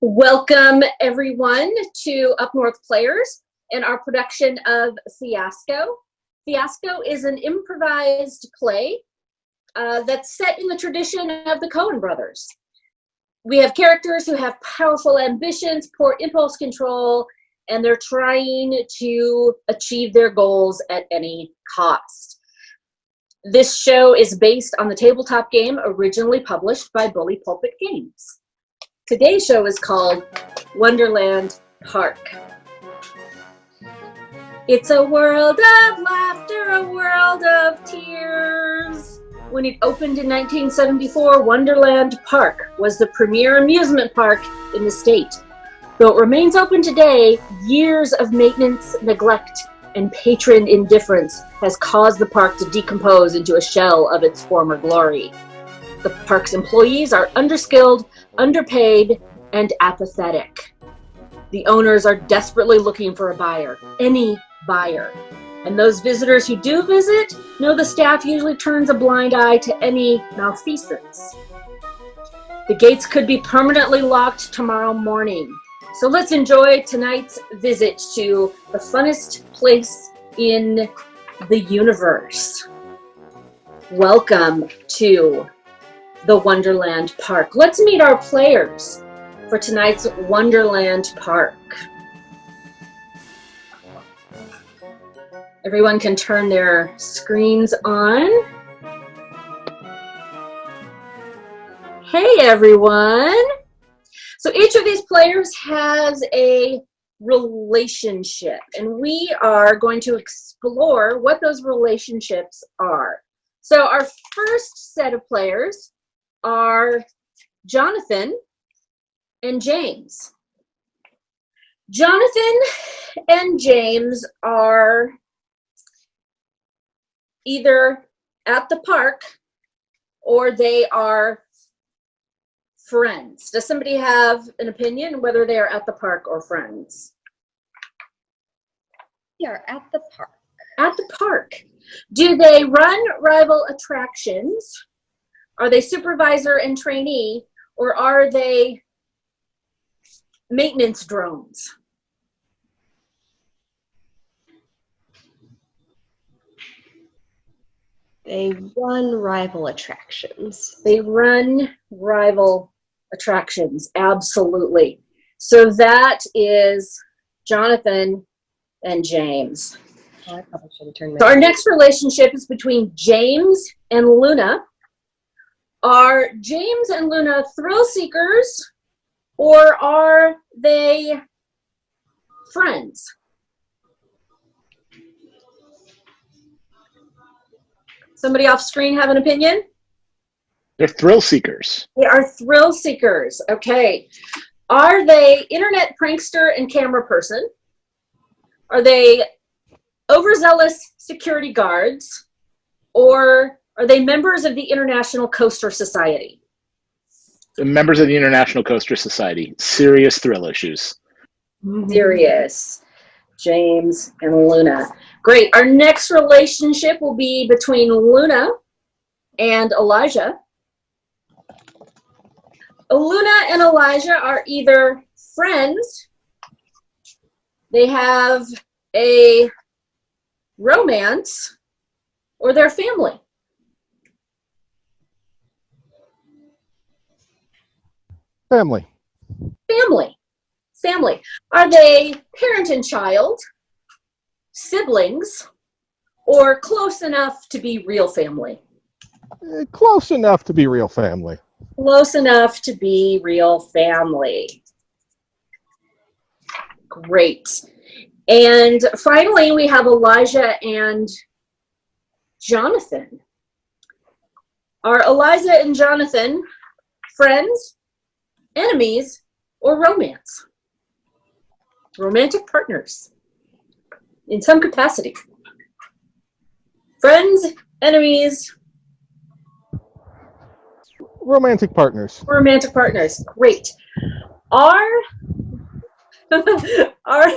Welcome everyone to Up North Players and our production of Fiasco. Fiasco is an improvised play that's set in the tradition of the Coen brothers. We have characters who have powerful ambitions, poor impulse control, and they're trying to achieve their goals at any cost. This show is based on the tabletop game originally published by Bully Pulpit Games. Today's show is called Wonderland Park. It's a world of laughter, a world of tears. When it opened in 1974, Wonderland Park was the premier amusement park in the state. Though it remains open today, years of maintenance, neglect, and patron indifference has caused the park to decompose into a shell of its former glory. The park's employees are underskilled, underpaid, and apathetic. The owners are desperately looking for a buyer, any buyer. And those visitors who do visit know the staff usually turns a blind eye to any malfeasance. The gates could be permanently locked tomorrow morning. So let's enjoy tonight's visit to the funnest place in the universe. Welcome to the Wonderland Park. Let's meet our players for tonight's Wonderland Park. Everyone can turn their screens on. Hey everyone! So each of these players has a relationship, and we are going to explore what those relationships are. So our first set of players are Jonathan and James. Jonathan and James are either at the park or they are friends. Does somebody have an opinion whether they are at the park or friends? We are at the park. At the park. Do they run rival attractions? Are they supervisor and trainee, or are they maintenance drones? They run rival attractions. They run rival attractions, absolutely. So that is Jonathan and James. Oh, I probably should have turned So our next relationship is between James and Luna. Are James and Luna thrill seekers, or are they friends? Somebody off screen have an opinion? They're thrill seekers. They are thrill seekers. Okay. Are they internet prankster and camera person? Are they overzealous security guards? Or are they members of the International Coaster Society? The members of the International Coaster Society. Serious thrill issues. Serious. James and Luna. Great. Our next relationship will be between Luna and Elijah. Luna and Elijah are either friends, they have a romance, or they're family. Family. Family. Are they parent and child, siblings, or close enough to be real family? Close enough to be real family. Close enough to be real family. Great. And finally, we have Elijah and Jonathan. Are Elijah and Jonathan friends, enemies, or romance? Romantic partners in some capacity. Friends, enemies, Romantic partners. romantic partners. Great. Are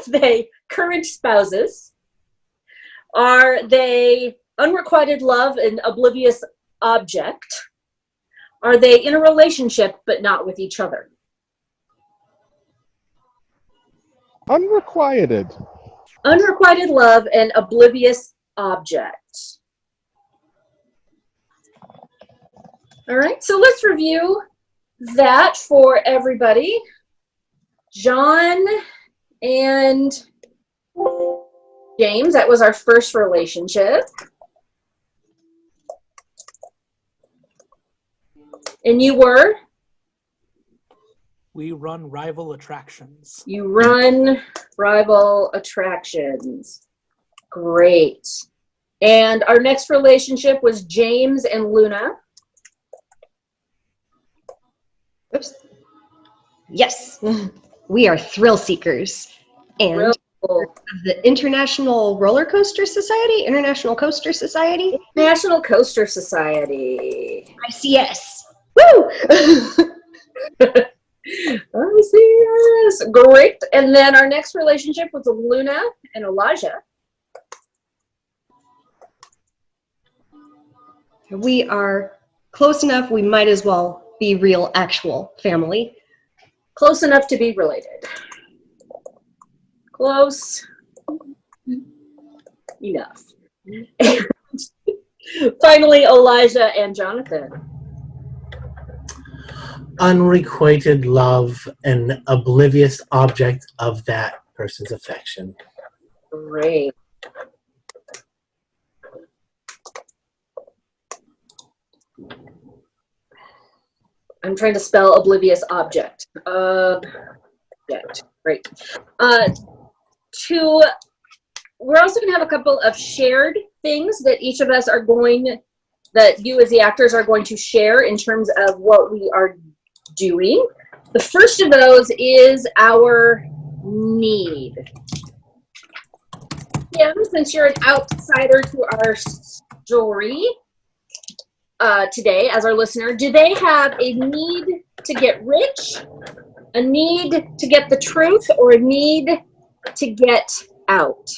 they current spouses? Are they unrequited love and oblivious object? Are they in a relationship but not with each other? Unrequited. Unrequited love and oblivious object. All right, so let's review that for everybody. John and James, that was our first relationship. And you were? We run rival attractions. You run rival attractions. Great. And our next relationship was James and Luna. Oops. Yes, we are thrill seekers. And the International Roller Coaster Society? International Coaster Society? National Coaster Society. ICS. Woo! ICS. Great. And then our next relationship was Luna and Elijah. We are close enough, we might as well be real, actual family. Close enough to be related. Close enough. And finally, Elijah and Jonathan. Unrequited love, an oblivious object of that person's affection. Great. I'm trying to spell oblivious object. Object. Great. We're also going to have a couple of shared things that each of us are going, that you as the actors are going to share in terms of what we are doing. The first of those is our need. Kim, since you're an outsider to our story today as our listener, do they have a need to get rich, a need to get the truth, or a need to get out?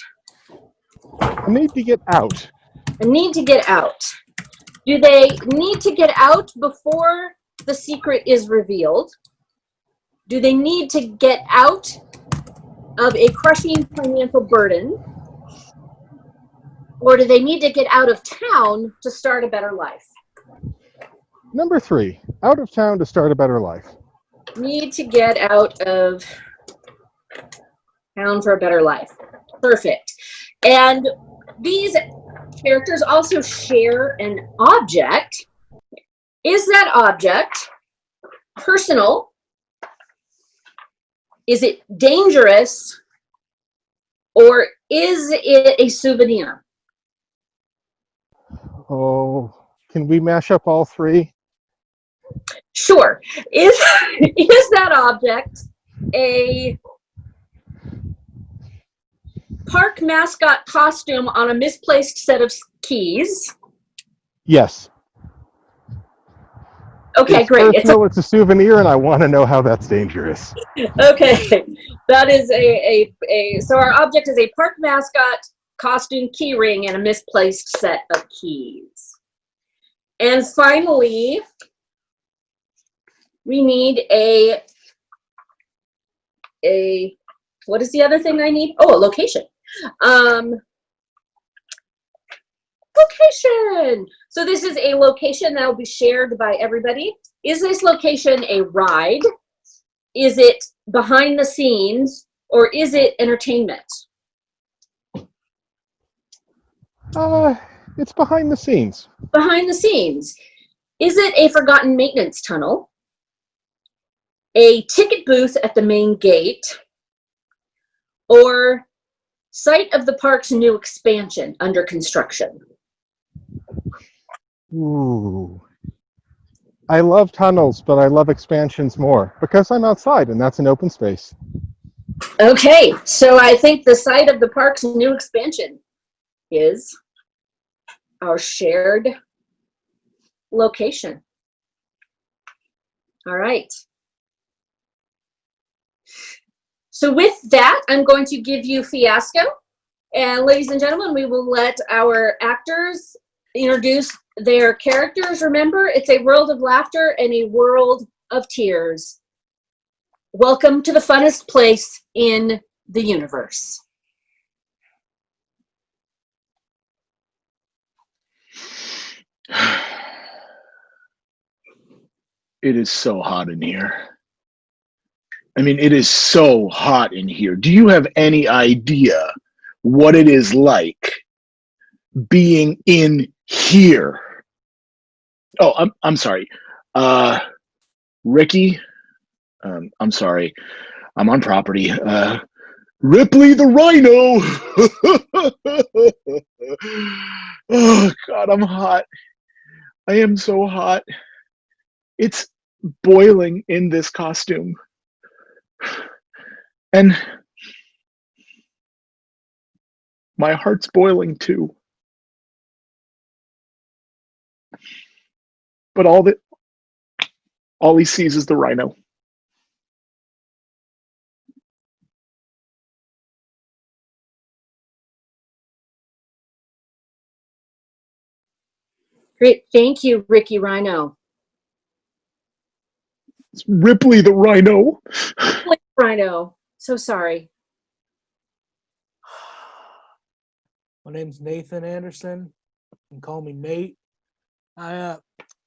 I need to get out. A need to get out. Do they need to get out before the secret is revealed? Do they need to get out of a crushing financial burden? Or do they need to get out of town to start a better life? Number 3, out of town to start a better life. Need to get out of town for a better life. Perfect. And these characters also share an object. Is that object personal? Is it dangerous? Or is it a souvenir? Oh, can we mash up all 3? Sure. Is that object a park mascot costume on a misplaced set of keys? Yes. Okay, It's great. personal, it's a souvenir, and I want to know how that's dangerous. Okay, that is so our object is a park mascot costume key ring and a misplaced set of keys. And finally, we need a what is the other thing I need? Oh, a location. Location. So this is a location that will be shared by everybody. Is this location a ride? Is it behind the scenes? Or is it entertainment? It's behind the scenes. Behind the scenes. Is it a forgotten maintenance tunnel? A ticket booth at the main gate? Or site of the park's new expansion under construction? Ooh. I love tunnels, but I love expansions more because I'm outside and that's an open space. Okay, so I think the site of the park's new expansion is our shared location. All right. So with that, I'm going to give you Fiasco. And ladies and gentlemen, we will let our actors introduce their characters. Remember, it's a world of laughter and a world of tears. Welcome to the funnest place in the universe. It is so hot in here. I mean, it is so hot in here. Do you have any idea what it is like being in here? Oh, I'm sorry. Ricky, I'm sorry. I'm on property. Ripley the Rhino. Oh, God, I'm hot. I am so hot. It's boiling in this costume. And my heart's boiling too. But all he sees is the rhino. Great. Thank you, Ricky Rhino. It's Ripley the Rhino. Rhino. So sorry. My name's Nathan Anderson. You can call me Nate. All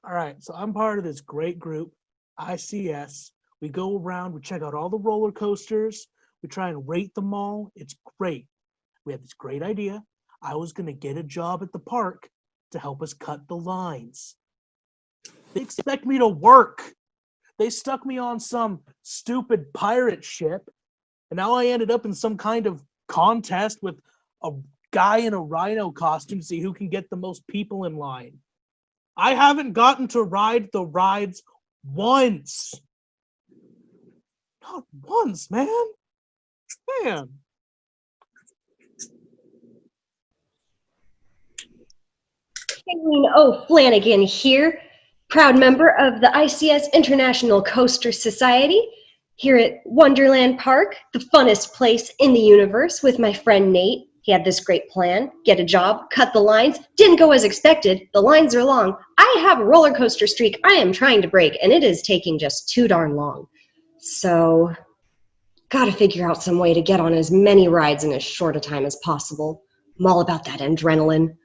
right, so I'm part of this great group, ICS. We go around, we check out all the roller coasters, we try and rate them all. It's great. We had this great idea. I was going to get a job at the park to help us cut the lines. They expect me to work. They stuck me on some stupid pirate ship, and now I ended up in some kind of contest with a guy in a rhino costume to see who can get the most people in line. I haven't gotten to ride the rides once. Not once, man. Man. Oh, Flanagan here, proud member of the ICS International Coaster Society, here at Wonderland Park, the funnest place in the universe, with my friend Nate. He had this great plan: get a job, cut the lines. Didn't go as expected. The lines are long. I have a roller coaster streak I am trying to break, and it is taking just too darn long. So, gotta figure out some way to get on as many rides in as short a time as possible. I'm all about that adrenaline.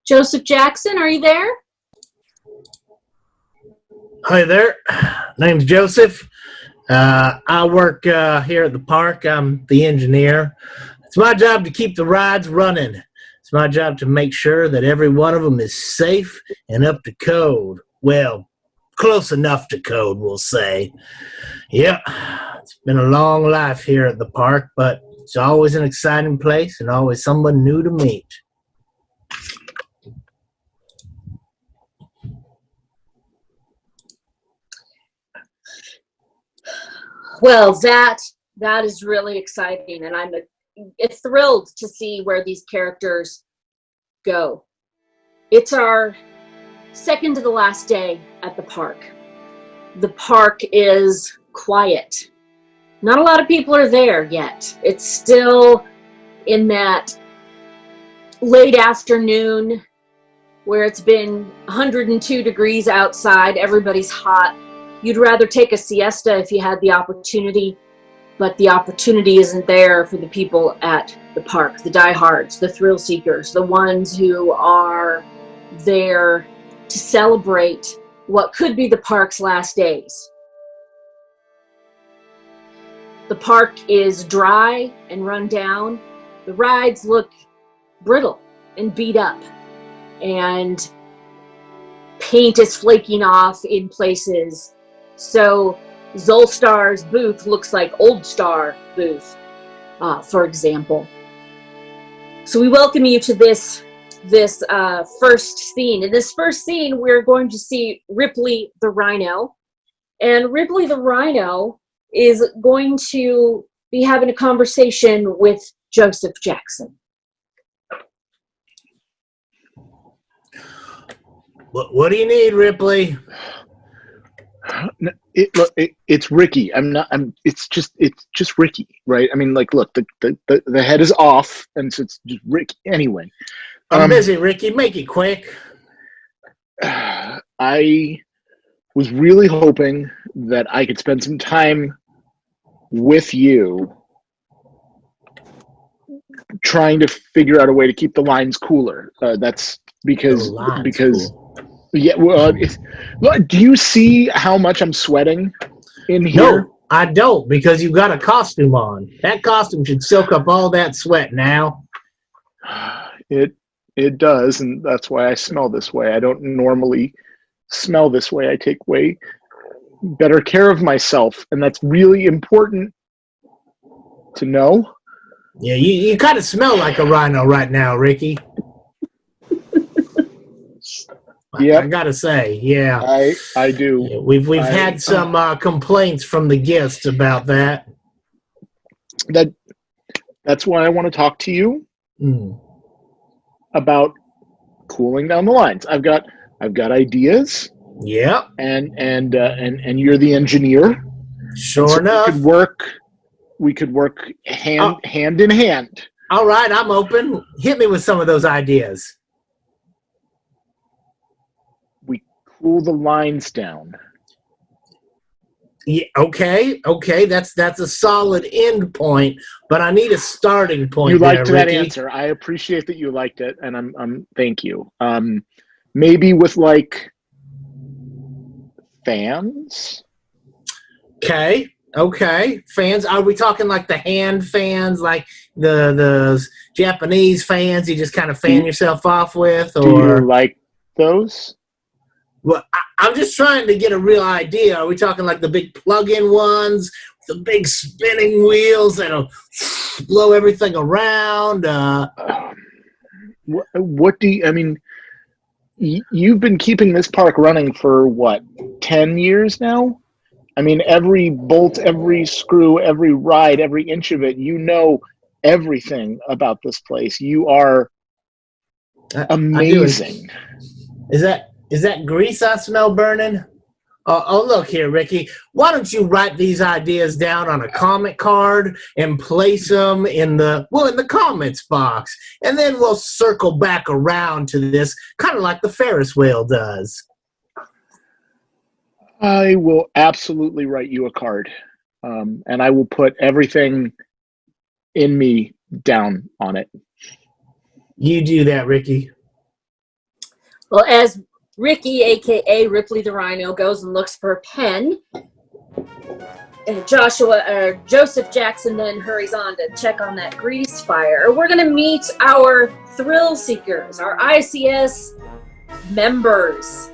Joseph Jackson, are you there? Hi there. Name's Joseph. I work here at the park. I'm the engineer. It's my job to keep the rides running. It's my job to make sure that every one of them is safe and up to code. Well, close enough to code, we'll say. Yep, it's been a long life here at the park, but it's always an exciting place and always someone new to meet. Well, that is really exciting, and I'm thrilled to see where these characters go. It's our second to the last day at the park. The park is quiet. Not a lot of people are there yet. It's still in that late afternoon where it's been 102 degrees outside. Everybody's hot. You'd rather take a siesta if you had the opportunity, but the opportunity isn't there for the people at the park, the diehards, the thrill seekers, the ones who are there to celebrate what could be the park's last days. The park is dry and run down. The rides look brittle and beat up, and paint is flaking off in places. So Zolstar's booth looks like Old Star booth, for example. So we welcome you to this first scene. In this first scene, we're going to see Ripley the Rhino. And Ripley the Rhino is going to be having a conversation with Joseph Jackson. What do you need, Ripley? It's Ricky. It's just Ricky, right? I mean, like, look, the head is off, and so it's just Ricky. Anyway, I'm busy, Ricky. Make it quick. I was really hoping that I could spend some time with you, trying to figure out a way to keep the lines cooler. That's because Cool. yeah. Well, do you see how much I'm sweating in here? No, I don't, because you got a costume on. That costume should soak up all that sweat now. It does, and that's why I smell this way. I don't normally smell this way. I take way better care of myself, and that's really important to know. Yeah, you kind of smell like a rhino right now, Ricky. Yeah, I gotta say, yeah. I do. Yeah, we've had some complaints from the guests about that. That's why I want to talk to you Mm. about cooling down the lines. I've got ideas. Yep. And you're the engineer. Sure so enough. We could work hand in hand. All right, I'm open. Hit me with some of those ideas. We cool the lines down. Yeah, okay. That's a solid end point, but I need a starting point. You liked there, that Ricky. answer. I appreciate that you liked it, and I'm thank you. Maybe with like fans. Okay. Fans. Are we talking like the hand fans, like the Japanese fans you just kind of fan yourself off with? Or do you like those? Well, I'm just trying to get a real idea. Are we talking like the big plug-in ones, the big spinning wheels that'll blow everything around? What do you? I mean, you've been keeping this park running for what, 10 years now? I mean, every bolt, every screw, every ride, every inch of it, you know everything about this place. You are amazing. Is that grease I smell burning? Oh, look here, Ricky. Why don't you write these ideas down on a comment card and place them in the comments box, and then we'll circle back around to this, kind of like the Ferris wheel does. I will absolutely write you a card, and I will put everything in me down on it. You do that, Ricky. Well, as Ricky, aka Ripley the Rhino, goes and looks for a pen, and Joseph Jackson then hurries on to check on that grease fire. We're going to meet our thrill seekers, our ICS members,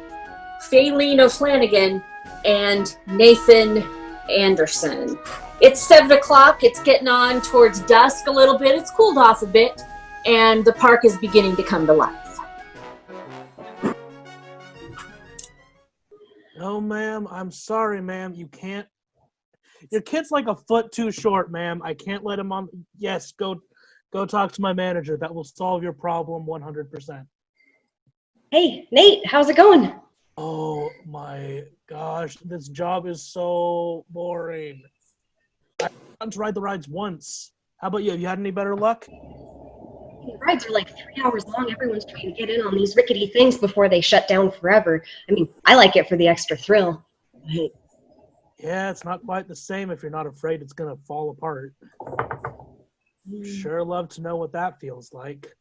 Faylene O'Flanagan and Nathan Anderson. It's 7 o'clock. It's getting on towards dusk a little bit. It's cooled off a bit, and the park is beginning to come to life. No, ma'am. I'm sorry, ma'am. You can't. Your kid's like a foot too short, ma'am. I can't let him on. Yes, go talk to my manager. That will solve your problem 100%. Hey, Nate, how's it going? Oh my gosh, this job is so boring. I got to ride the rides once. How about you? Have you had any better luck? The rides are like 3 hours long. Everyone's trying to get in on these rickety things before they shut down forever. I mean, I like it for the extra thrill. Yeah, it's not quite the same if you're not afraid it's going to fall apart. Sure love to know what that feels like.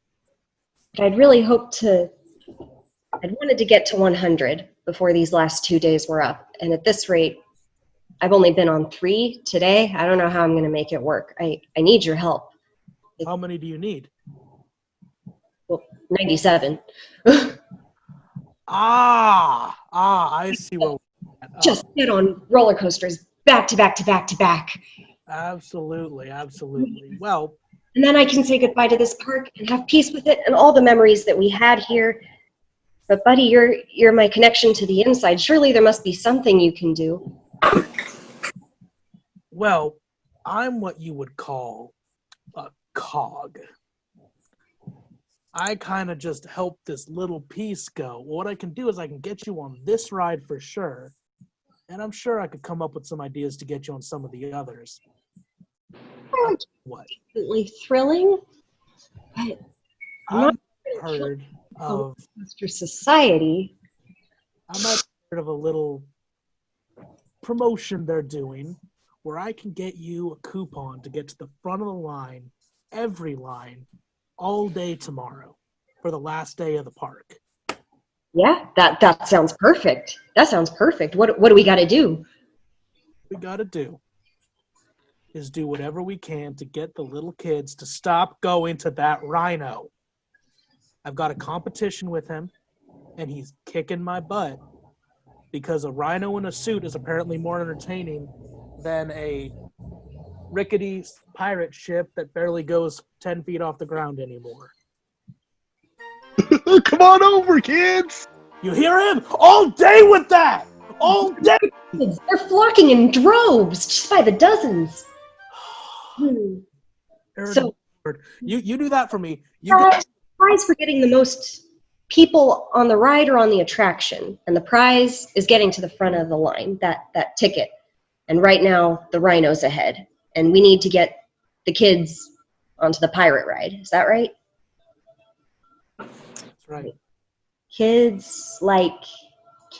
I'd wanted to get to 100 before these last 2 days were up. And at this rate, I've only been on 3 today. I don't know how I'm going to make it work. I need your help. How many do you need? Well, 97. I see where we're at. Just get on roller coasters back to back to back to back. Absolutely. Well, and then I can say goodbye to this park and have peace with it and all the memories that we had here. But buddy, you're my connection to the inside. Surely there must be something you can do. Well, I'm what you would call a cog. I kind of just help this little piece go. What I can do is I can get you on this ride for sure, and I'm sure I could come up with some ideas to get you on some of the others. What? Absolutely thrilling. But I'm not I've heard of Monster Society. I might have heard of a little promotion they're doing where I can get you a coupon to get to the front of the line, every line, all day tomorrow for the last day of the park. Yeah, that sounds perfect. That sounds perfect. What do we got to do? What we got to do is do whatever we can to get the little kids to stop going to that rhino. I've got a competition with him, and he's kicking my butt because a rhino in a suit is apparently more entertaining than a rickety pirate ship that barely goes 10 feet off the ground anymore. Come on over, kids! You hear him? All day with that! All day! They're flocking in droves, just by the dozens. So, you do that for me. prize for getting the most people on the ride or on the attraction, and the prize is getting to the front of the line, that ticket. And right now, the rhino's ahead, and we need to get the kids onto the pirate ride. Is that right? That's right. Kids like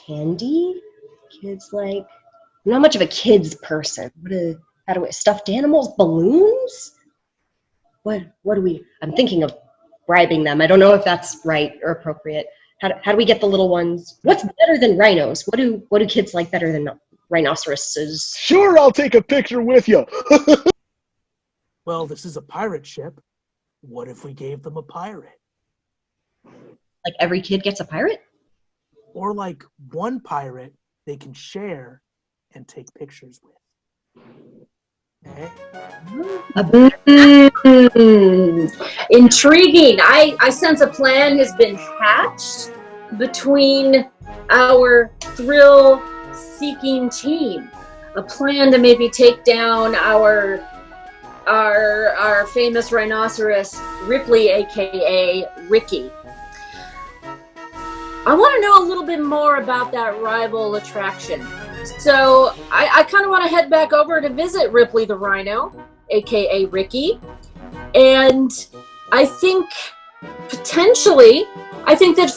candy. Kids like. I'm not much of a kids person. How do we stuffed animals, balloons? What do we? I'm thinking of bribing them. I don't know if that's right or appropriate. How do we get the little ones? What's better than rhinos? What do kids like better than rhinoceroses? Sure, I'll take a picture with you. Well, this is a pirate ship. What if we gave them a pirate? Like every kid gets a pirate? Or like one pirate they can share and take pictures with. Eh? Intriguing. I sense a plan has been hatched between our thrill-seeking team. A plan to maybe take down our famous rhinoceros Ripley, aka Ricky. I want to know a little bit more about that rival attraction. So I kind of want to head back over to visit Ripley the Rhino, aka Ricky. And I think that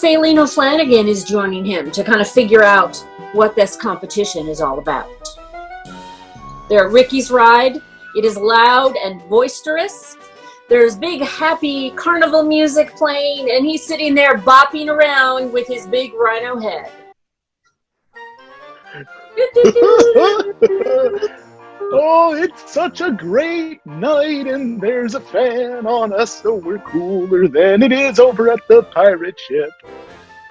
Faylene O'Flanagan is joining him to kind of figure out what this competition is all about. They're at Ricky's ride. It is loud and boisterous. There's big, happy carnival music playing, and he's sitting there bopping around with his big rhino head. Oh, it's such a great night, and there's a fan on us, so we're cooler than it is over at the pirate ship.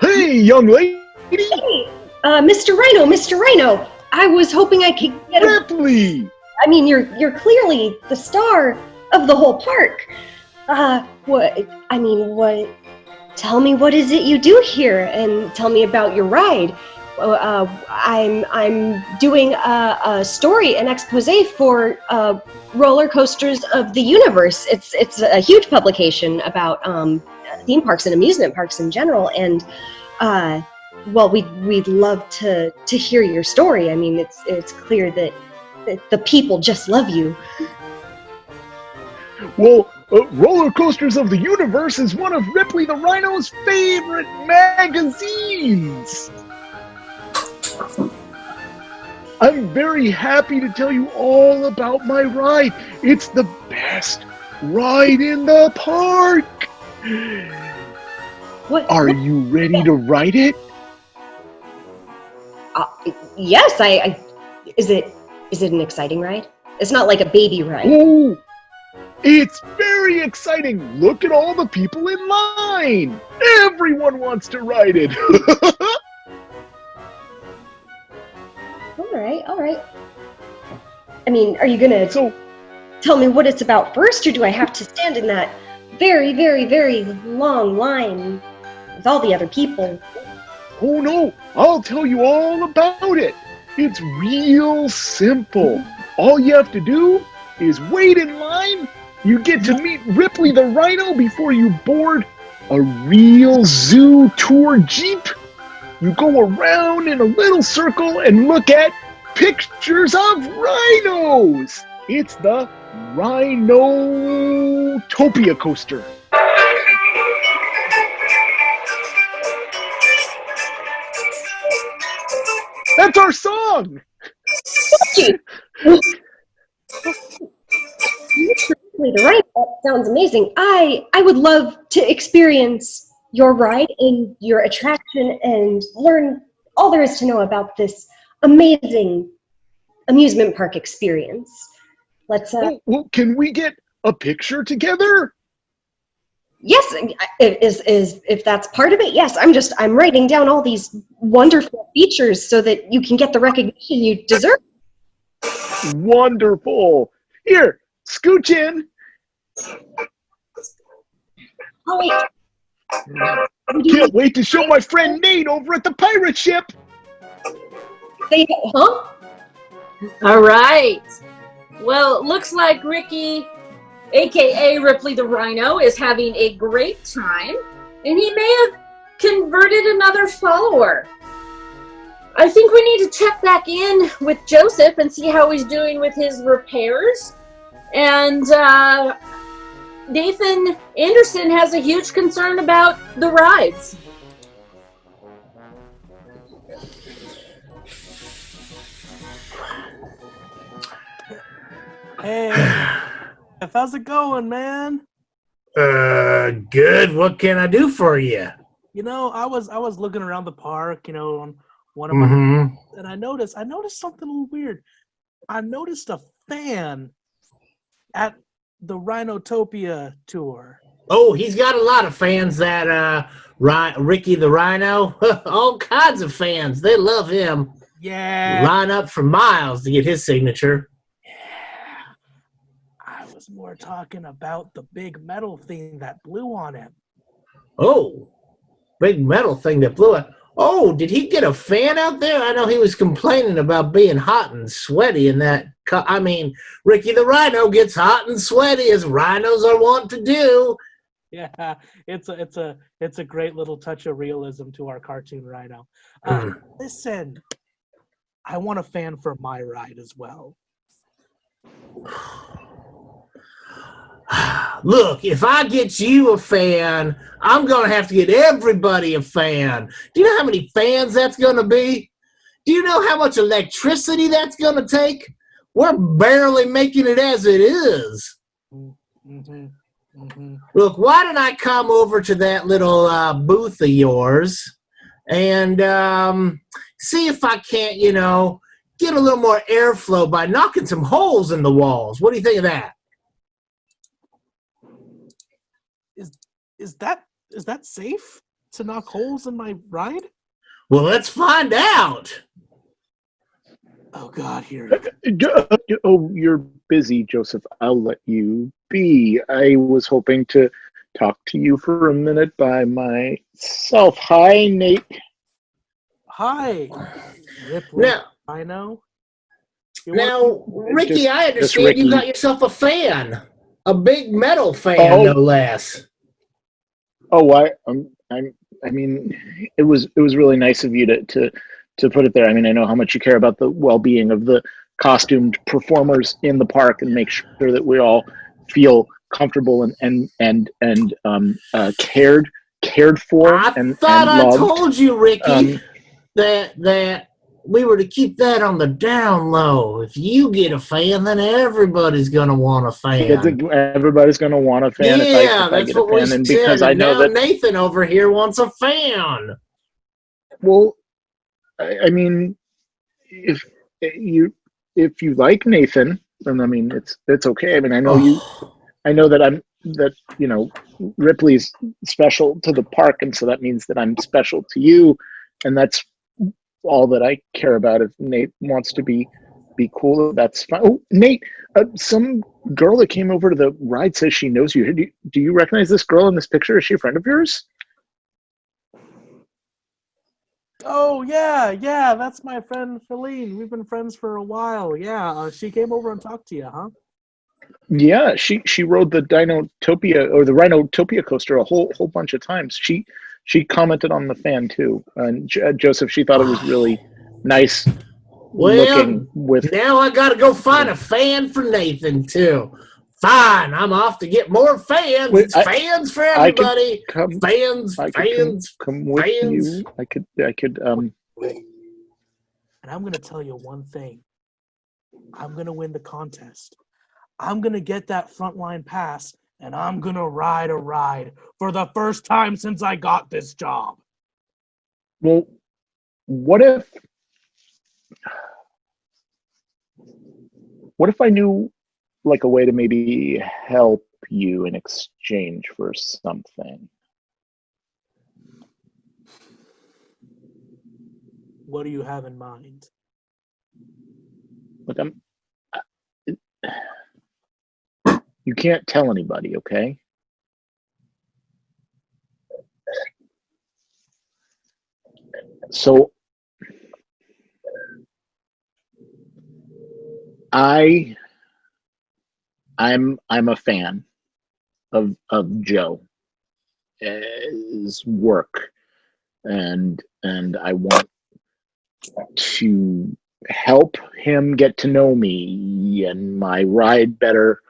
Hey, young lady! Hey, Mr. Rhino, I was hoping I could get Ripley! I mean, you're clearly the star of the whole park. Tell me, what is it you do here, and tell me about your ride. I'm doing a story, an expose for Roller Coasters of the Universe. It's a huge publication about theme parks and amusement parks in general, and we'd love to hear your story. I mean, it's clear that the people just love you. Well, Roller Coasters of the Universe is one of Ripley the Rhino's favorite magazines. I'm very happy to tell you all about my ride. It's the best ride in the park. Are you ready to ride it? Yes, Is it an exciting ride? It's not like a baby ride. Oh, it's very exciting. Look at all the people in line. Everyone wants to ride it. All right. I mean, are you gonna tell me what it's about first, or do I have to stand in that very, very, very long line with all the other people? Oh no, I'll tell you all about it. It's real simple. All you have to do is wait in line. You get to meet Ripley the Rhino before you board a real zoo tour jeep. You go around in a little circle and look at pictures of rhinos. It's the Rhinotopia coaster. That's our song. Right, that sounds amazing. I would love to experience your ride and your attraction and learn all there is to know about this amazing amusement park experience. Let's Well, can we get a picture together? yes, if that's part of it, yes. I'm writing down all these wonderful features so that you can get the recognition you deserve. Wonderful. Here, scooch in. Oh wait. Can't wait to show my friend Nate over at the pirate ship. Huh? All right. Well, it looks like Ricky, aka Ripley the Rhino, is having a great time, and he may have converted another follower. I think we need to check back in with Joseph and see how he's doing with his repairs. And Nathan Anderson has a huge concern about the rides. Hey, how's it going, man? Good. What can I do for you? You know, I was looking around the park, you know, on one of my, and I noticed something a little weird. I noticed a fan at the Rhinotopia tour. Oh, he's got a lot of fans, that Ricky the Rhino. All kinds of fans. They love him. Yeah. Line up for miles to get his signature. I was more talking about the big metal thing that blew on him. Oh, big metal thing that blew it. Oh, did he get a fan out there? I know he was complaining about being hot and sweaty in that. I mean, Ricky the Rhino gets hot and sweaty as rhinos are wont to do. Yeah, it's a great little touch of realism to our cartoon rhino. Listen, I want a fan for my ride as well. Look, if I get you a fan, I'm going to have to get everybody a fan. Do you know how many fans that's going to be? Do you know how much electricity that's going to take? We're barely making it as it is. Mm-hmm. Mm-hmm. Look, why don't I come over to that little booth of yours and see if I can't, you know, get a little more airflow by knocking some holes in the walls. What do you think of that? Is that safe to knock holes in my ride? Well, let's find out. Oh God, here. Oh, you're busy, Joseph. I'll let you be. I was hoping to talk to you for a minute by myself. Hi, Nate. Hi, Ripley. Now, I know. Ricky, I understand Ricky. you got yourself a fan, a big metal fan, no less. Oh, I mean, it was really nice of you to put it there. I mean, I know how much you care about the well-being of the costumed performers in the park and make sure that we all feel comfortable and cared for I and thought I loved. told you, Ricky, that we were to keep that on the down low. If you get a fan, then everybody's gonna want a fan. Everybody's going to want a fan Yeah, if I that's get a what we fan, and said. because I know now that Nathan over here wants a fan. Well, I mean, if you like Nathan, then I mean it's okay. I mean, I know that you know Ripley's special to the park, and so that means that I'm special to you, and that's all that I care about. If Nate wants to be cool, that's fine. Oh, Nate, some girl that came over to the ride says she knows you. Do you recognize this girl in this picture? Is she a friend of yours? Oh yeah, that's my friend Feline. We've been friends for a while. Yeah, she came over and talked to you, huh? Yeah, she rode the Dinotopia or the Rhinotopia coaster a whole bunch of times. She commented on the fan too, and Joseph, she thought it was really nice Well, looking with. now I gotta go find a fan for Nathan too. Fine, I'm off to get more fans. Wait, It's fans for I could everybody. come. Fans, I could fans, come with fans. you. I could. And I'm gonna tell you one thing. I'm gonna win the contest. I'm gonna get that frontline pass, and I'm gonna ride a ride for the first time since I got this job. Well, what if I knew like a way to maybe help you in exchange for something? What do you have in mind? Look, you can't tell anybody, okay? So I'm a fan of Joe's work, and I want to help him get to know me and my ride better,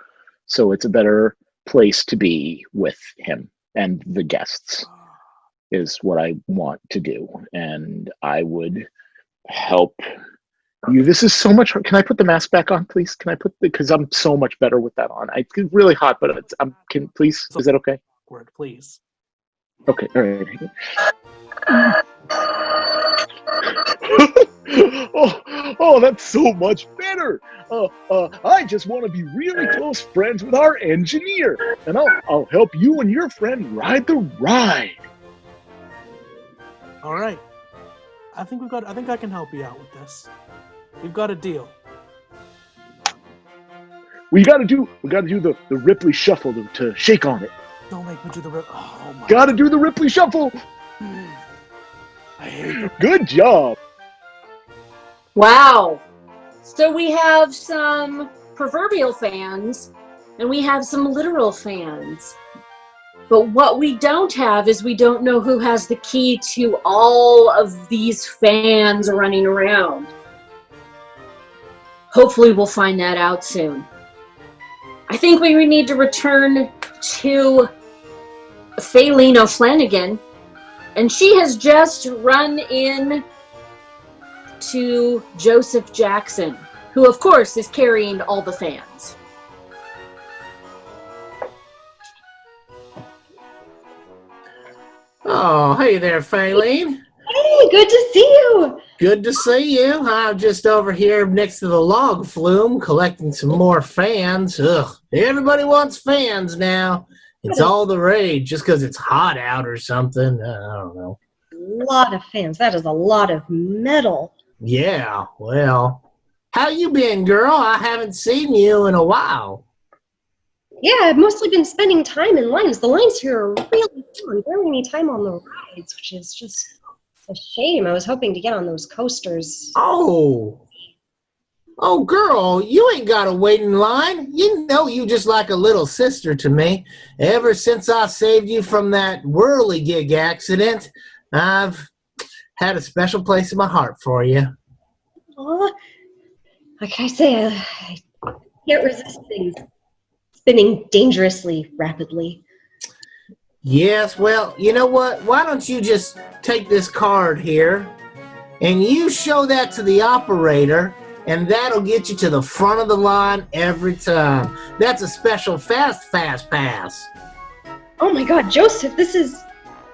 so it's a better place to be with him and the guests is what I want to do, and I would help you. This is so much. Can I put the mask back on, please? Can I because I'm so much better with that on. It's really hot, but can please? Is that okay? Word, please. Okay, all right. Oh, that's so much better. I just want to be really close friends with our engineer, and I'll help you and your friend ride the ride. All right. I think I can help you out with this. We've got a deal. We got to do the Ripley shuffle to shake on it. Don't make me do the rip. Oh my. Got to do the Ripley shuffle. I hate it. Good job. Wow. So we have some proverbial fans and we have some literal fans. But what we don't have is we don't know who has the key to all of these fans running around. Hopefully we'll find that out soon. I think we need to return to Faylene O'Flanagan, and she has just run in to Joseph Jackson, who of course is carrying all the fans. Oh, hey there, Faylene. Hey, good to see you. Good to see you. I'm just over here next to the log flume collecting some more fans. Ugh, everybody wants fans now. It's all the rage just because it's hot out or something. I don't know. A lot of fans. That is a lot of metal. Yeah, well, how you been, girl? I haven't seen you in a while. Yeah, I've mostly been spending time in lines. The lines here are really fun. Barely any time on the rides, which is just a shame. I was hoping to get on those coasters. Oh, girl, you ain't got to wait in line. You know you just like a little sister to me. Ever since I saved you from that whirligig accident, I've had a special place in my heart for you. Aw, like I say, I can't resist things spinning dangerously rapidly. Yes, well, you know what? Why don't you just take this card here and you show that to the operator, and that'll get you to the front of the line every time. That's a special fast pass. Oh my God, Joseph,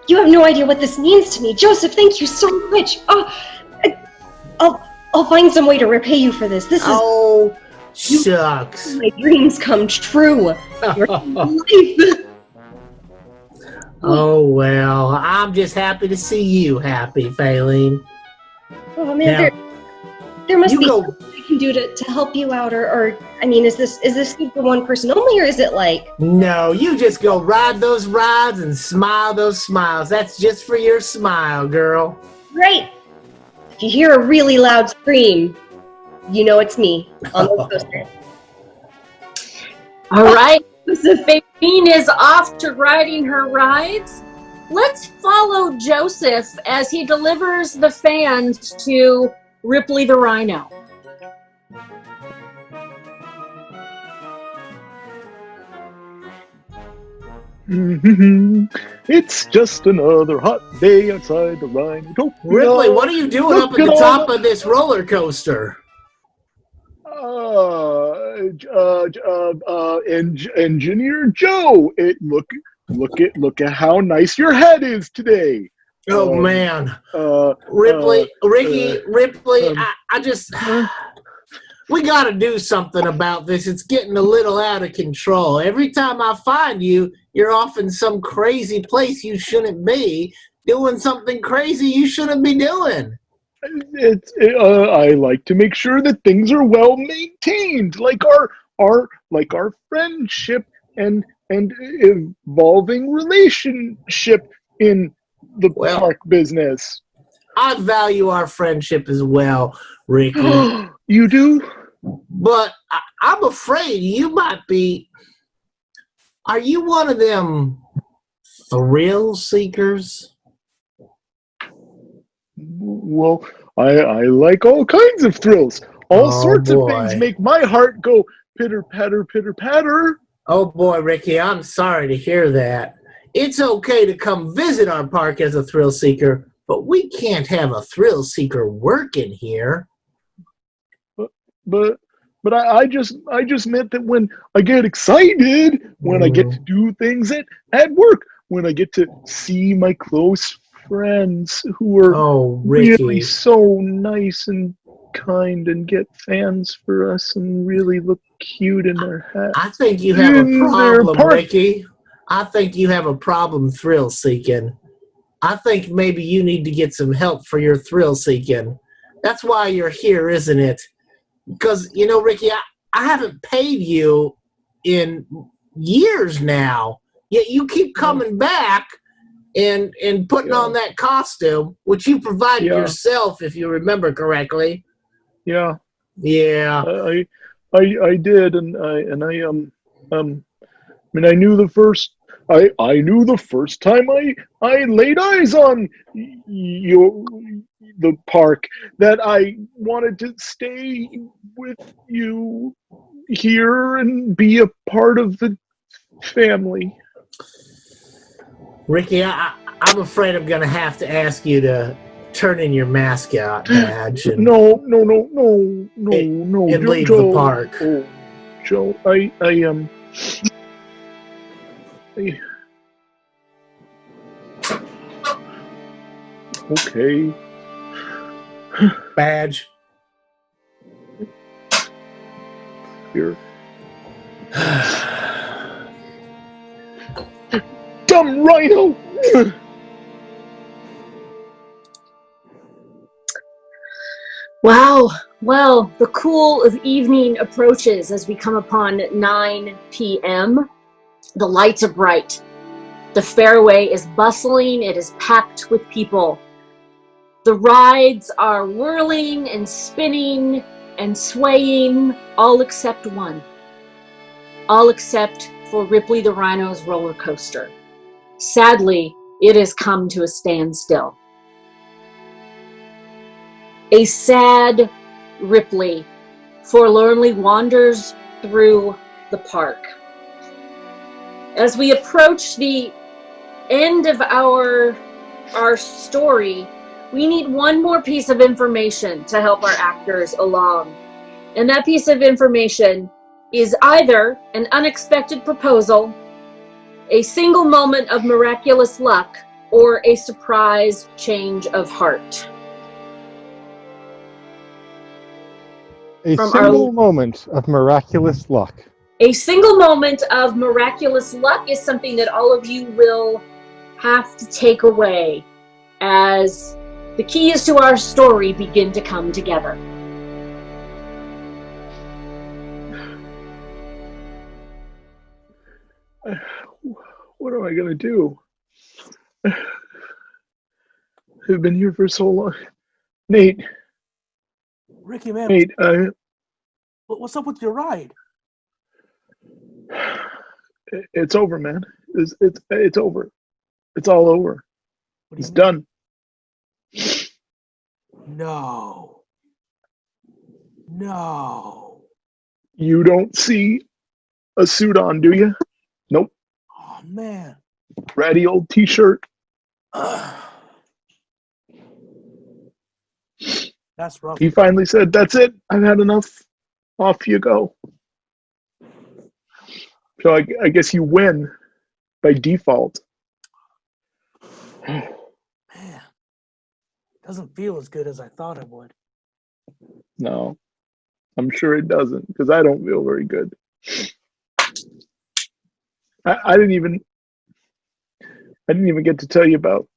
you have no idea what this means to me. Joseph, thank you so much. I'll find some way to repay you for this. This is shucks. my dreams come true. Your life. Oh, well, I'm just happy to see you happy, Faylene. Oh man, there must be something I can do to help you out, or I mean, is this good for one person only, or is it like? No, you just go ride those rides and smile those smiles. That's just for your smile, girl. Great. If you hear a really loud scream, you know it's me on those coasters. All right, Josephine is off to riding her rides. Let's follow Joseph as he delivers the fans to Ripley the Rhino. It's just another hot day outside the Rhino. Ripley, what are you doing up at the top of this roller coaster? Engineer Joe, look at how nice your head is today. Oh man, Ripley, I just, we got to do something about this. It's getting a little out of control. Every time I find you, you're off in some crazy place you shouldn't be, doing something crazy you shouldn't be doing. I like to make sure that things are well maintained, like our friendship and evolving relationship in the park business. I value our friendship as well, Ricky. You do? But I'm afraid you might be. Are you one of them thrill seekers? Well, I like all kinds of thrills. All sorts of things make my heart go pitter patter, pitter patter. Oh boy, Ricky, I'm sorry to hear that. It's okay to come visit our park as a thrill seeker, but we can't have a thrill seeker working here. But I just meant that when I get excited, when I get to do things at work, when I get to see my close friends who are really so nice and kind and get fans for us and really look cute in their hats. I think you have a problem, Ricky. I think you have a problem thrill seeking. I think maybe you need to get some help for your thrill seeking. That's why you're here, isn't it? Because, you know, Ricky, I haven't paid you in years now, yet you keep coming back and putting on that costume, which you provided yourself, if you remember correctly. Yeah. I did, and I mean, I knew the first time I laid eyes on the park that I wanted to stay with you here and be a part of the family. Ricky, I'm afraid I'm going to have to ask you to turn in your mascot badge and no, and leave the park. Oh, Joe, okay. Badge. Here. Dumb rhino! Wow. Well, the cool of evening approaches as we come upon 9 p.m. The lights are bright. The fairway is bustling. It is packed with people. The rides are whirling and spinning and swaying, all except one. All except for Ripley the Rhino's roller coaster. Sadly, it has come to a standstill. A sad Ripley forlornly wanders through the park. As we approach the end of our story, we need one more piece of information to help our actors along. And that piece of information is either an unexpected proposal, a single moment of miraculous luck, or a surprise change of heart. A single moment of miraculous luck. A single moment of miraculous luck is something that all of you will have to take away as the keys to our story begin to come together. What am I going to do? I've been here for so long. Nate. Ricky, man. Nate, what's up with your ride? It's over, man. It's over. It's all over. What do It's you done. mean? No. No. You don't see a suit on, do you? Nope. Oh man. Ratty old t-shirt. That's rough. He finally said, "That's it. I've had enough. Off you go." So I guess you win by default. Man. Doesn't feel as good as I thought it would. No, I'm sure it doesn't, because I don't feel very good. I didn't even get to tell you about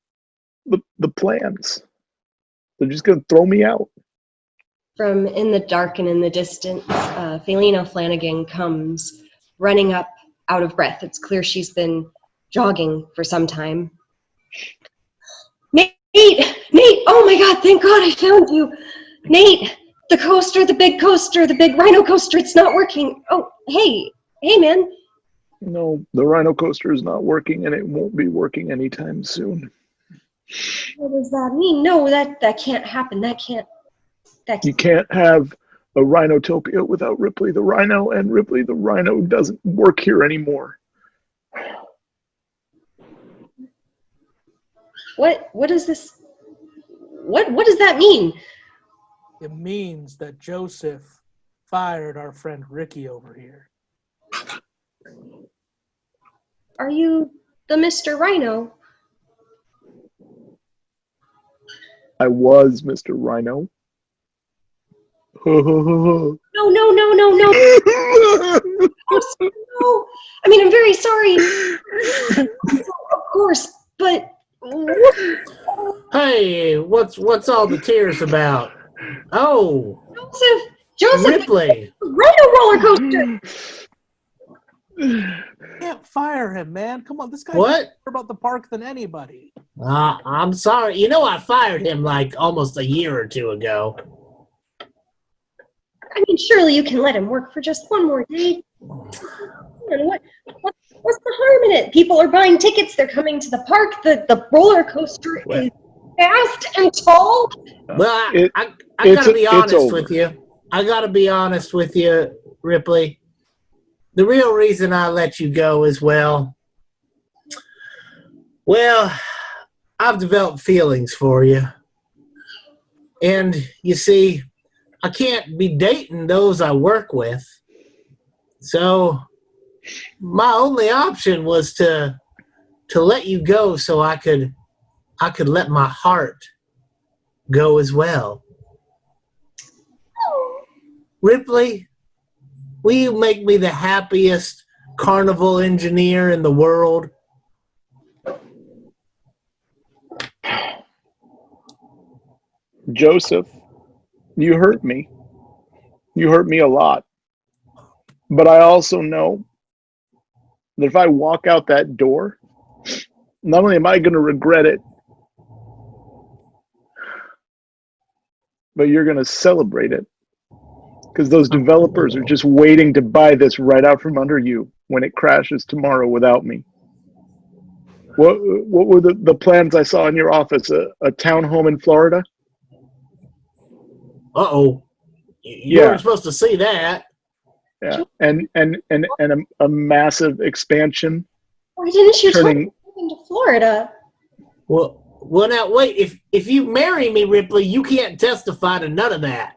the plans. They're just gonna throw me out. From in the dark and in the distance, Felina Flanagan comes running up out of breath. It's clear she's been jogging for some time. Nate! Nate! Oh my God, thank God I found you! Nate! The big rhino coaster, it's not working. Oh, hey, man. No, the rhino coaster is not working, and it won't be working anytime soon. What does that mean? No, that can't happen. You can't have a rhinotopia without Ripley the Rhino, and Ripley the Rhino doesn't work here anymore. What is this? What does that mean? It means that Joseph fired our friend Ricky over here. Are you the Mr. Rhino? I was Mr. Rhino. No. No. I mean, I'm very sorry. Of course, but Hey, what's all the tears about? Oh, Joseph, Ripley. Rhino roller coaster. Can't fire him, man. Come on, this guy knows What? more about the park than anybody. I'm sorry. You know, I fired him like almost a year or two ago. I mean, surely you can let him work for just one more day. What's the harm in it? People are buying tickets. They're coming to the park. The roller coaster is fast and tall. Well, I gotta be honest with you. I gotta be honest with you, Ripley. The real reason I let you go as well, I've developed feelings for you. And you see, I can't be dating those I work with. So my only option was to let you go so I could let my heart go as well. Ripley, will you make me the happiest carnival engineer in the world? Joseph, you hurt me. You hurt me a lot. But I also know that if I walk out that door, not only am I going to regret it, but you're going to celebrate it. Because those developers are just waiting to buy this right out from under you when it crashes tomorrow without me. What were the plans I saw in your office? A townhome in Florida? Uh-oh. You weren't supposed to see that. Yeah, and a massive expansion. Why didn't you turn into Florida? Well, now wait. If you marry me, Ripley, you can't testify to none of that.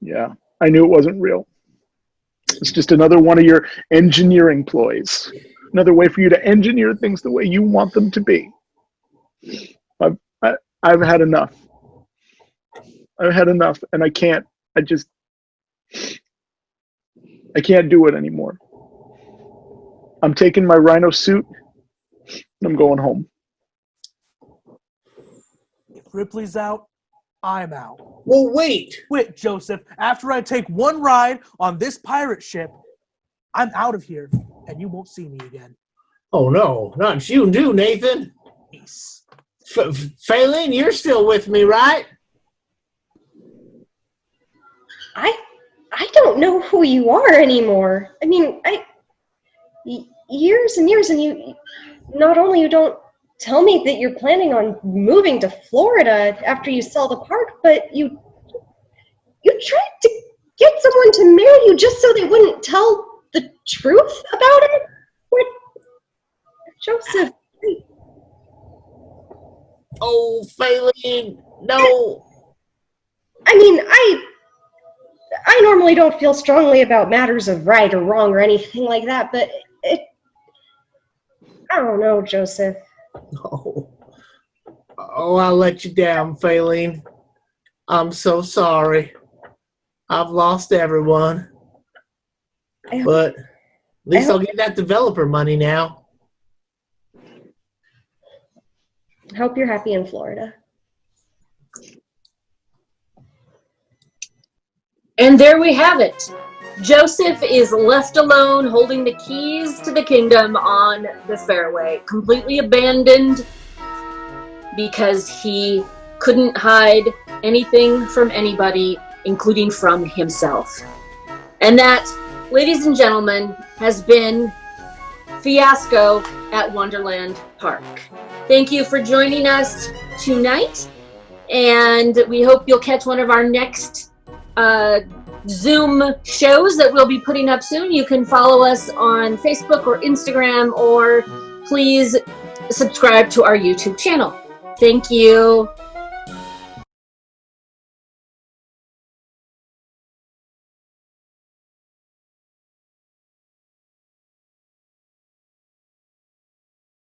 Yeah, I knew it wasn't real. It's just another one of your engineering ploys. Another way for you to engineer things the way you want them to be. I've had enough. I've had enough, and I can't do it anymore. I'm taking my rhino suit, and I'm going home. If Ripley's out, I'm out. Well, wait. Wait, Joseph. After I take one ride on this pirate ship, I'm out of here, and you won't see me again. Oh, no. Not you, Nathan. Peace. Faylene, you're still with me, right? I don't know who you are anymore. I mean, years and years, and you, not only you don't tell me that you're planning on moving to Florida after you sell the park, but you tried to get someone to marry you just so they wouldn't tell the truth about it? What? Joseph. Oh, Faylene, no. I mean, I normally don't feel strongly about matters of right or wrong or anything like that, but I don't know, Joseph. Oh, I let you down, Faylene. I'm so sorry. I've lost everyone. But at least I'll get that developer money now. I hope you're happy in Florida. And there we have it. Joseph is left alone holding the keys to the kingdom on the fairway, completely abandoned because he couldn't hide anything from anybody, including from himself. And that, ladies and gentlemen, has been Fiasco at Wonderland Park. Thank you for joining us tonight, and we hope you'll catch one of our next Zoom shows that we'll be putting up soon. You can follow us on Facebook or Instagram, or please subscribe to our YouTube channel. Thank you.